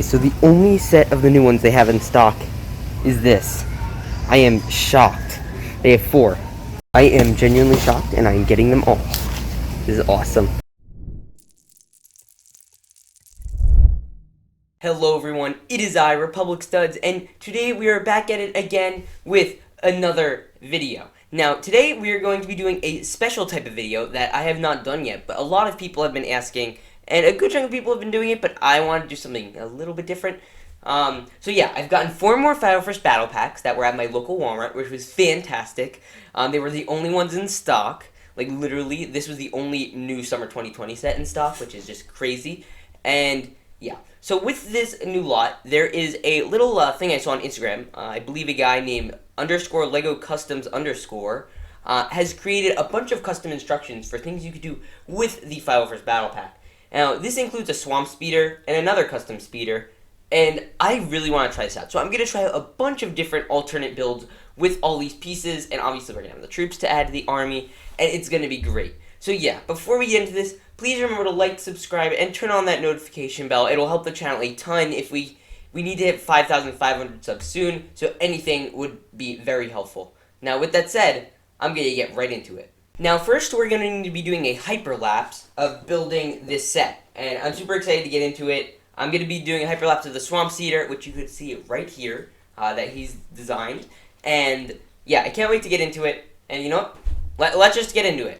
So the only set of the new ones they have in stock is this. I am shocked. They have 4. I am genuinely shocked, and I am getting them all. This is awesome. Hello everyone, it is I, Republic Studs, and today we are back at it again with another video. Now, today we are going to be doing a special type of video that I have not done yet, but a lot of people have been asking, and a good chunk of people have been doing it, but I want to do something a little bit different. So yeah, I've gotten 4 more Final First Battle Packs that were at my local Walmart, which was fantastic. They were the only ones in stock. Like, literally, this was the only new Summer 2020 set in stock, which is just crazy. And yeah, so with this new lot, there is a little thing I saw on Instagram. I believe a guy named _Lego Customs has created a bunch of custom instructions for things you could do with the Final First Battle Pack. Now, this includes a Swamp Speeder and another custom speeder, and I really want to try this out. So I'm going to try a bunch of different alternate builds with all these pieces, and obviously we're going to have the troops to add to the army, and it's going to be great. So yeah, before we get into this, please remember to like, subscribe, and turn on that notification bell. It'll help the channel a ton if we need to hit 5,500 subs soon, so anything would be very helpful. Now, with that said, I'm going to get right into it. Now, first, we're going to need to be doing a hyperlapse of building this set, and I'm super excited to get into it. I'm going to be doing a hyperlapse of the Swamp Speeder, which you could see right here, that he's designed, and yeah, I can't wait to get into it, and you know what? Let's just get into it.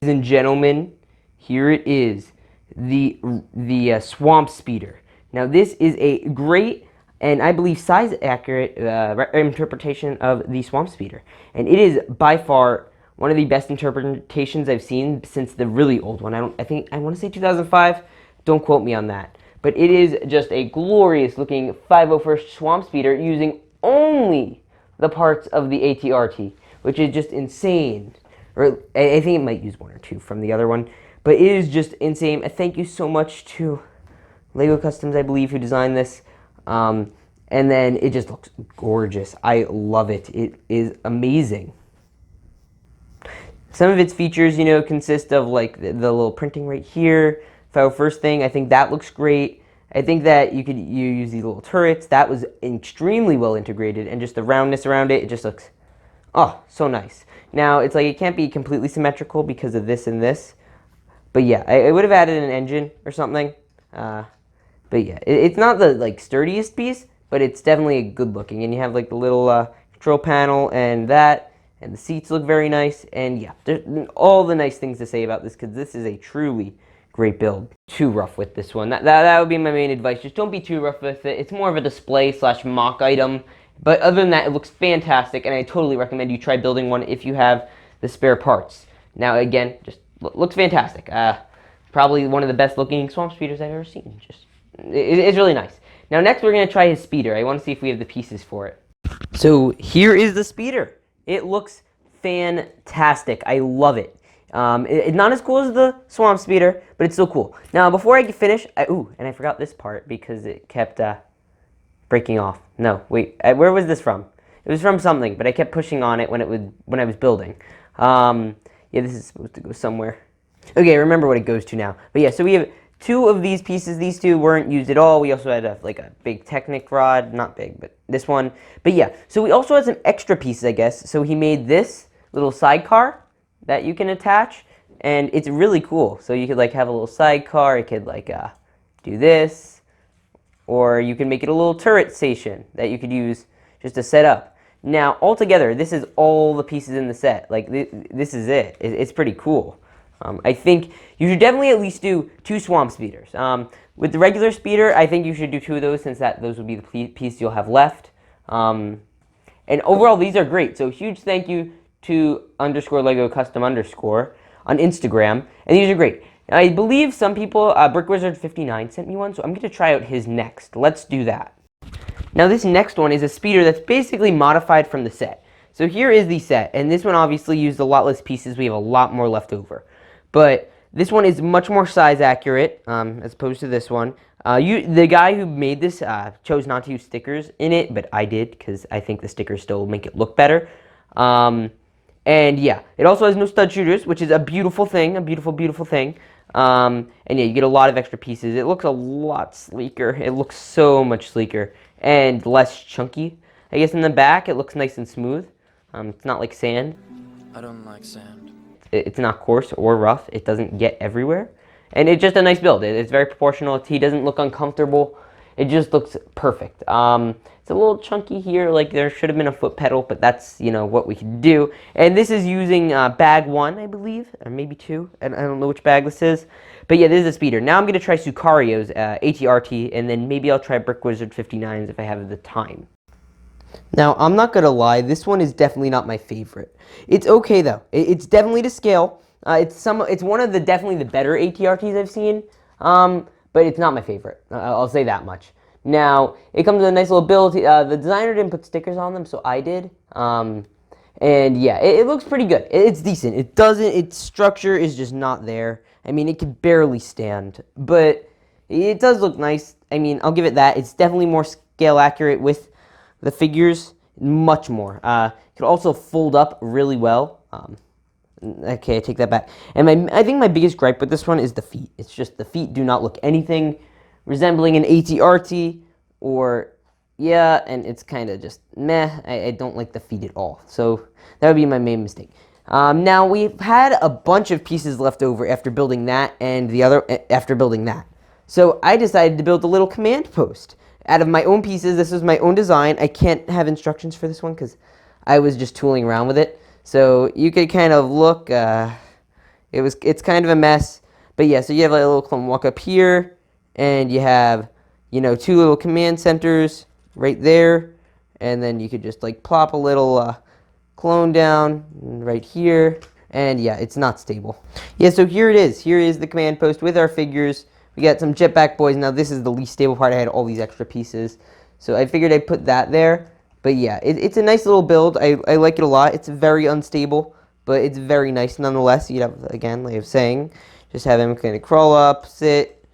Ladies and gentlemen, here it is, the Swamp Speeder. Now, this is a great and I believe size accurate interpretation of the Swamp Speeder, and it is by far one of the best interpretations I've seen since the really old one. I want to say 2005. Don't quote me on that, but it is just a glorious looking 501st Swamp Speeder using only the parts of the ATRT, which is just insane. Or I think it might use 1 or 2 from the other one, but it is just insane. Thank you so much to Lego Customs, I believe, who designed this. And then it just looks gorgeous. I love it. It is amazing. Some of its features, you know, consist of like the little printing right here. First thing, I think that looks great. I think that you use these little turrets. That was extremely well integrated, and just the roundness around it, it just looks, oh, so nice. Now, it's like it can't be completely symmetrical because of this and this. But yeah, I would have added an engine or something. But yeah, it's not the like sturdiest piece, but it's definitely good looking. And you have like the little control panel and that. And the seats look very nice. And yeah, there's all the nice things to say about this because this is a truly great build. Too rough with this one. That would be my main advice. Just don't be too rough with it. It's more of a display / mock item. But other than that, it looks fantastic, and I totally recommend you try building one if you have the spare parts. Now, again, just looks fantastic. Probably one of the best looking Swamp Speeders I've ever seen. It's really nice. Now, next we're going to try his speeder. I want to see if we have the pieces for it. So here is the speeder. It looks fantastic. I love it. It's not as cool as the Swamp Speeder, but it's still cool. Now, before I finish, and I forgot this part because it kept breaking off. No, wait, where was this from? It was from something, but I kept pushing on it when I was building. Yeah, this is supposed to go somewhere. Okay, I remember what it goes to now. But yeah, so we have 2 of these pieces. These 2 weren't used at all. We also had a big Technic rod, not big, but this one. But yeah, so we also had some extra pieces, I guess. So he made this little sidecar that you can attach, and it's really cool. So you could like have a little sidecar. It could like do this. Or you can make it a little turret station that you could use just to set up. Now, altogether, this is all the pieces in the set. Like, this is it. It's pretty cool. I think you should definitely at least do 2 Swamp Speeders. With the regular speeder, I think you should do 2 of those since those would be the piece you'll have left. And overall, these are great. So huge thank you to _Lego Custom_ on Instagram. And these are great. I believe some people, BrickWizard59 sent me one, so I'm going to try out his next. Let's do that. Now this next one is a speeder that's basically modified from the set. So here is the set, and this one obviously used a lot less pieces. We have a lot more left over. But this one is much more size accurate as opposed to this one. The guy who made this chose not to use stickers in it, but I did because I think the stickers still make it look better. And yeah, it also has no stud shooters, which is a beautiful thing, a beautiful, beautiful thing. And yeah, you get a lot of extra pieces. It looks a lot sleeker. It looks so much sleeker and less chunky. I guess in the back, it looks nice and smooth. It's not like sand. I don't like sand. It's not coarse or rough. It doesn't get everywhere. And it's just a nice build. It's very proportional. He doesn't look uncomfortable. It just looks perfect. It's a little chunky here, like there should have been a foot pedal, but that's, you know, what we can do. And this is using bag 1, I believe, or maybe 2. I don't know which bag this is. But yeah, this is a speeder. Now I'm going to try Sukario's ATRT, and then maybe I'll try BrickWizard59's if I have the time. Now, I'm not going to lie, this one is definitely not my favorite. It's okay, though. It's definitely to scale. It's one of the definitely the better ATRTs I've seen, but it's not my favorite. I'll say that much. Now, it comes with a nice little build. The designer didn't put stickers on them, so I did. And yeah, it looks pretty good. It's decent. Its structure is just not there. I mean, it could barely stand, but it does look nice. I mean, I'll give it that. It's definitely more scale accurate with the figures, much more. It could also fold up really well. Okay, I take that back. And I think my biggest gripe with this one is the feet. It's just the feet do not look anything resembling an ATRT, or, yeah, and it's kind of just meh. I don't like the feet at all. So that would be my main mistake. Now, we've had a bunch of pieces left over after building that and the other after building that. So I decided to build a little command post. Out of my own pieces, this was my own design. I can't have instructions for this one because I was just tooling around with it. So you could kind of look, it's kind of a mess. But yeah, so you have like a little clone walk up here, and you have, you know, 2 little command centers right there. And then you could just like plop a little clone down right here. And yeah, it's not stable. Yeah, so here it is. Here is the command post with our figures. We got some Jetpack Boys. Now this is the least stable part. I had all these extra pieces. So I figured I'd put that there. But yeah, it's a nice little build. I like it a lot. It's very unstable, but it's very nice nonetheless. You'd have, again, like I was saying, just have him kind of crawl up, sit,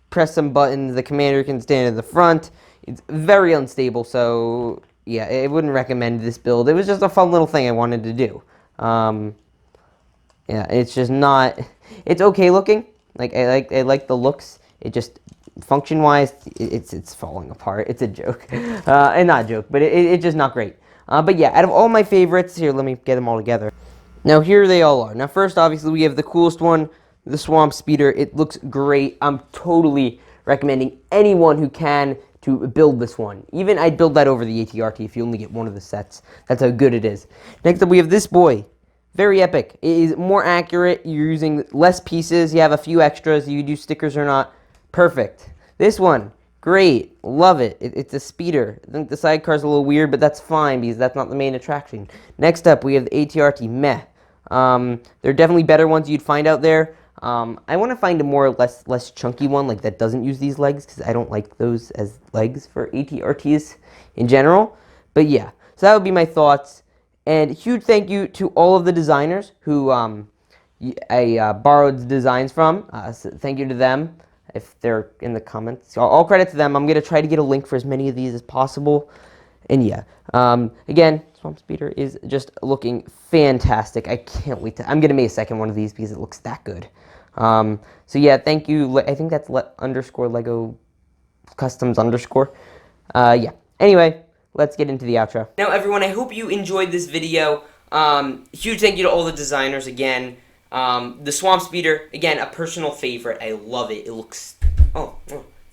press some buttons. The commander can stand in the front. It's very unstable, so yeah, I wouldn't recommend this build. It was just a fun little thing I wanted to do. Yeah, it's just not, it's okay looking. Like I like the looks. It just function-wise, it's falling apart. It's a joke, and not a joke, but it's just not great. But yeah, out of all my favorites, here, let me get them all together. Now here they all are. Now first, obviously, we have the coolest one, the Swamp Speeder. It looks great. I'm totally recommending anyone who can to build this one. Even I'd build that over the ATRT if you only get one of the sets. That's how good it is. Next up, we have this boy. Very epic. It is more accurate. You're using less pieces. You have a few extras. You do stickers or not. Perfect. This one, great. Love it. It's a speeder. I think the sidecar's a little weird, but that's fine because that's not the main attraction. Next up, we have the ATRT Meh. There are definitely better ones you'd find out there. I want to find a more less chunky one, like that doesn't use these legs, because I don't like those as legs for ATRTs in general. But yeah, so that would be my thoughts. And huge thank you to all of the designers who I borrowed the designs from. So thank you to them if they're in the comments. So all credit to them. I'm going to try to get a link for as many of these as possible. And yeah, again, Swamp Speeder is just looking fantastic. I can't wait to, I'm going to make a second one of these because it looks that good. So yeah, thank you. I think that's _Lego Customs _. Yeah, anyway. Let's get into the outro. Now, everyone, I hope you enjoyed this video. Huge thank you to all the designers again. The Swamp Speeder, again, a personal favorite. I love it. It looks,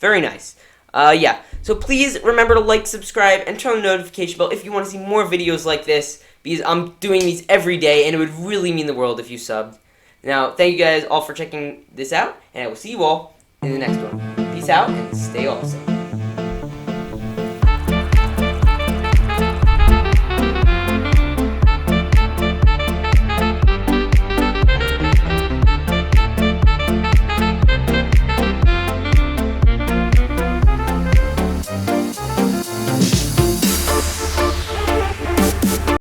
very nice. Yeah, so please remember to like, subscribe, and turn on the notification bell if you want to see more videos like this, because I'm doing these every day, and it would really mean the world if you subbed. Now, thank you guys all for checking this out, and I will see you all in the next one. Peace out, and stay awesome.